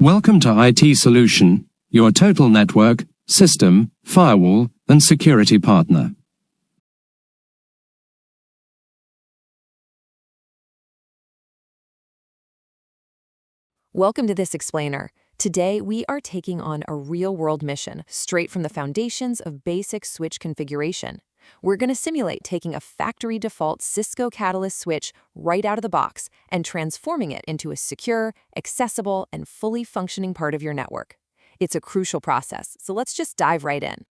Welcome to IT.Solution, your total network, system, firewall, and security partner. Welcome to this explainer. Today, we are taking on a real-world mission straight from the foundations of basic switch configuration. We're going to simulate taking a factory default Cisco Catalyst switch right out of the box and transforming it into a secure, accessible, and fully functioning part of your network. It's a crucial process, so let's just dive right in.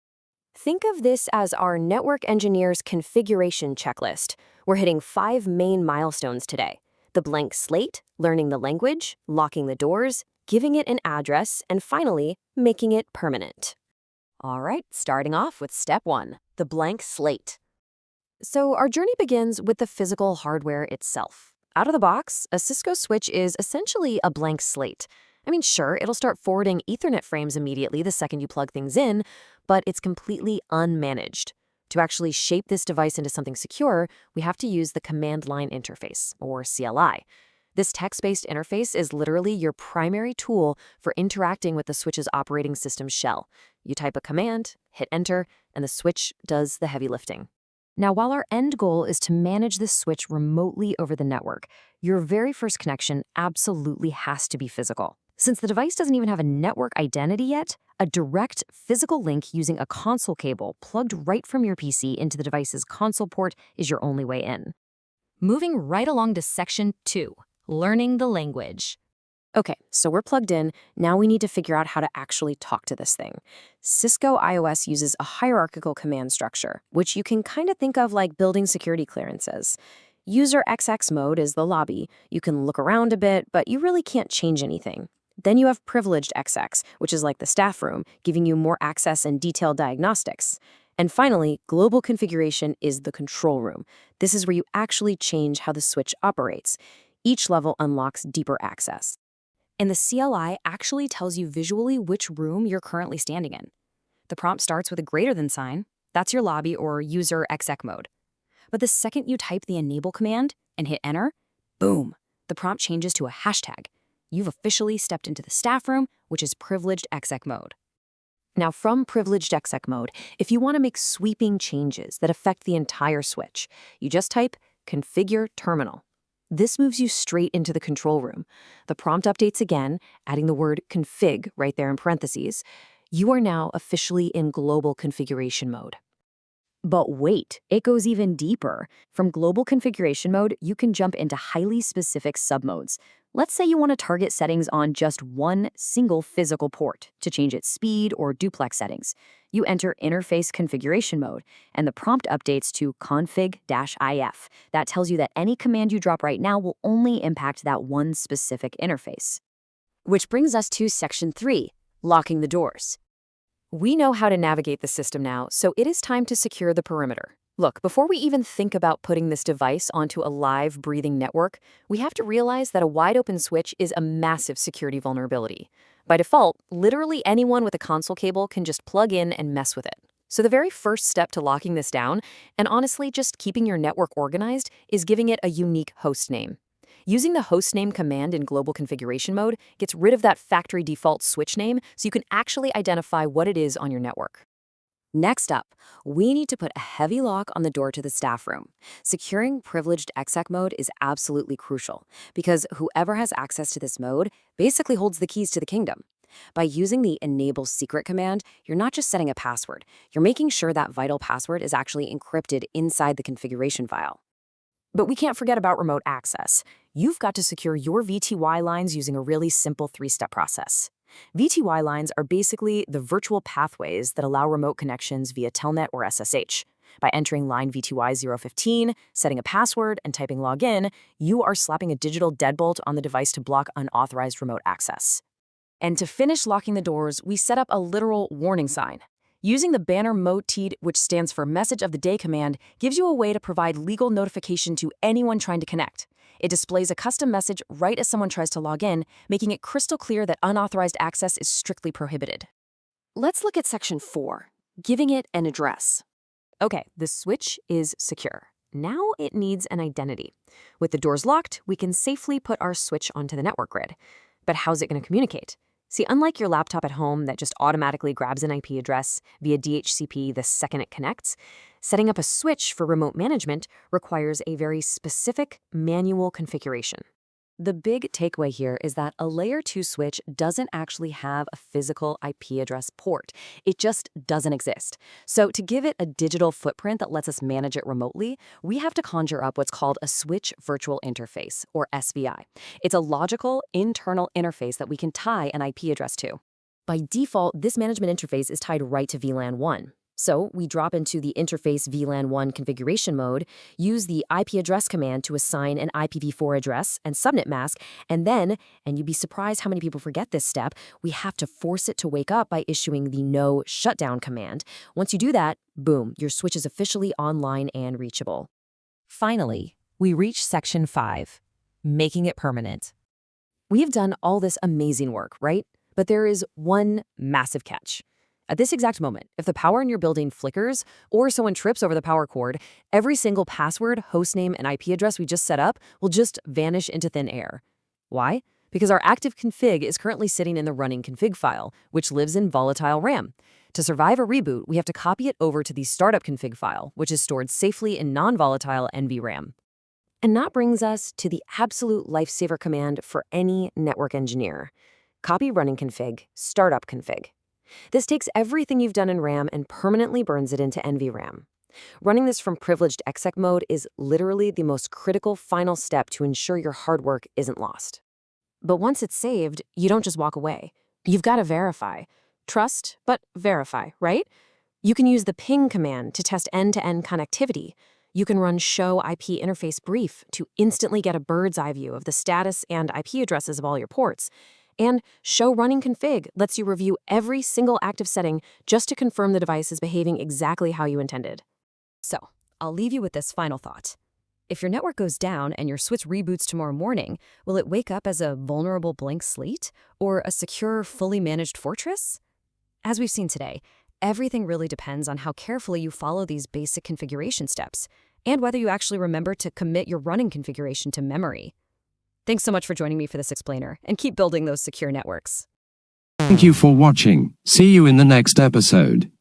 Think of this as our network engineer's configuration checklist. We're hitting 5 main milestones today: the blank slate, learning the language, locking the doors, giving it an address, and finally, making it permanent. All right, starting off with step 1, the blank slate. So our journey begins with the physical hardware itself. Out of the box, a Cisco switch is essentially a blank slate. I mean, sure, it'll start forwarding Ethernet frames immediately the second you plug things in, but it's completely unmanaged. To actually shape this device into something secure, we have to use the command line interface, or CLI. This text-based interface is literally your primary tool for interacting with the switch's operating system shell. You type a command, hit enter, and the switch does the heavy lifting. Now, while our end goal is to manage this switch remotely over the network, your very first connection absolutely has to be physical. Since the device doesn't even have a network identity yet, a direct physical link using a console cable plugged right from your PC into the device's console port is your only way in. Moving right along to section 2, learning the language. Okay, so we're plugged in. Now we need to figure out how to actually talk to this thing. Cisco iOS uses a hierarchical command structure, which you can kind of think of like building security clearances. User XX mode is the lobby. You can look around a bit, but you really can't change anything. Then you have privileged XX, which is like the staff room, giving you more access and detailed diagnostics. And finally, global configuration is the control room. This is where you actually change how the switch operates. Each level unlocks deeper access. And the CLI actually tells you visually which room you're currently standing in. The prompt starts with a greater than sign. That's your lobby or user exec mode. But the second you type the enable command and hit enter, boom, the prompt changes to a hashtag. You've officially stepped into the staff room, which is privileged exec mode. Now, from privileged exec mode, if you want to make sweeping changes that affect the entire switch, you just type configure terminal. This moves you straight into the control room. The prompt updates again, adding the word config right there in parentheses. You are now officially in global configuration mode. But wait, it goes even deeper. From global configuration mode, you can jump into highly specific submodes. Let's say you want to target settings on just one single physical port to change its speed or duplex settings. You enter interface configuration mode, and the prompt updates to config-if. That tells you that any command you drop right now will only impact that one specific interface. Which brings us to section 3, locking the doors. We know how to navigate the system now, so it is time to secure the perimeter. Look, before we even think about putting this device onto a live, breathing network, we have to realize that a wide-open switch is a massive security vulnerability. By default, literally anyone with a console cable can just plug in and mess with it. So the very first step to locking this down, and honestly just keeping your network organized, is giving it a unique host name. Using the hostname command in global configuration mode gets rid of that factory default switch name so you can actually identify what it is on your network. Next up, we need to put a heavy lock on the door to the staff room. Securing privileged exec mode is absolutely crucial because whoever has access to this mode basically holds the keys to the kingdom. By using the enable secret command, you're not just setting a password, you're making sure that vital password is actually encrypted inside the configuration file. But we can't forget about remote access. You've got to secure your VTY lines using a really simple 3-step process. VTY lines are basically the virtual pathways that allow remote connections via Telnet or SSH. By entering line VTY 015, setting a password, and typing login, you are slapping a digital deadbolt on the device to block unauthorized remote access. And to finish locking the doors, we set up a literal warning sign. Using the banner MOTED, which stands for Message of the Day command, gives you a way to provide legal notification to anyone trying to connect. It displays a custom message right as someone tries to log in, making it crystal clear that unauthorized access is strictly prohibited. Let's look at section 4, giving it an address. Okay, the switch is secure. Now it needs an identity. With the doors locked, we can safely put our switch onto the network grid. But how's it going to communicate? See, unlike your laptop at home that just automatically grabs an IP address via DHCP the second it connects, setting up a switch for remote management requires a very specific manual configuration. The big takeaway here is that a Layer 2 switch doesn't actually have a physical IP address port. It just doesn't exist. So to give it a digital footprint that lets us manage it remotely, we have to conjure up what's called a Switch Virtual Interface, or SVI. It's a logical, internal interface that we can tie an IP address to. By default, this management interface is tied right to VLAN 1. So we drop into the interface VLAN 1 configuration mode, use the IP address command to assign an IPv4 address and subnet mask, and then, and you'd be surprised how many people forget this step, we have to force it to wake up by issuing the no shutdown command. Once you do that, boom, your switch is officially online and reachable. Finally, we reach section 5, making it permanent. We have done all this amazing work, right? But there is one massive catch. At this exact moment, if the power in your building flickers or someone trips over the power cord, every single password, hostname, and IP address we just set up will just vanish into thin air. Why? Because our active config is currently sitting in the running config file, which lives in volatile RAM. To survive a reboot, we have to copy it over to the startup config file, which is stored safely in non-volatile NVRAM. And that brings us to the absolute lifesaver command for any network engineer. Copy running config, startup config. This takes everything you've done in RAM and permanently burns it into NVRAM. Running this from privileged exec mode is literally the most critical final step to ensure your hard work isn't lost. But once it's saved, you don't just walk away. You've got to verify. Trust, but verify, right? You can use the ping command to test end-to-end connectivity. You can run show IP interface brief to instantly get a bird's eye view of the status and IP addresses of all your ports. And show running config lets you review every single active setting just to confirm the device is behaving exactly how you intended. So, I'll leave you with this final thought. If your network goes down and your switch reboots tomorrow morning, will it wake up as a vulnerable blank slate or a secure, fully managed fortress? As we've seen today, everything really depends on how carefully you follow these basic configuration steps and whether you actually remember to commit your running configuration to memory. Thanks so much for joining me for this explainer, and keep building those secure networks. Thank you for watching. See you in the next episode.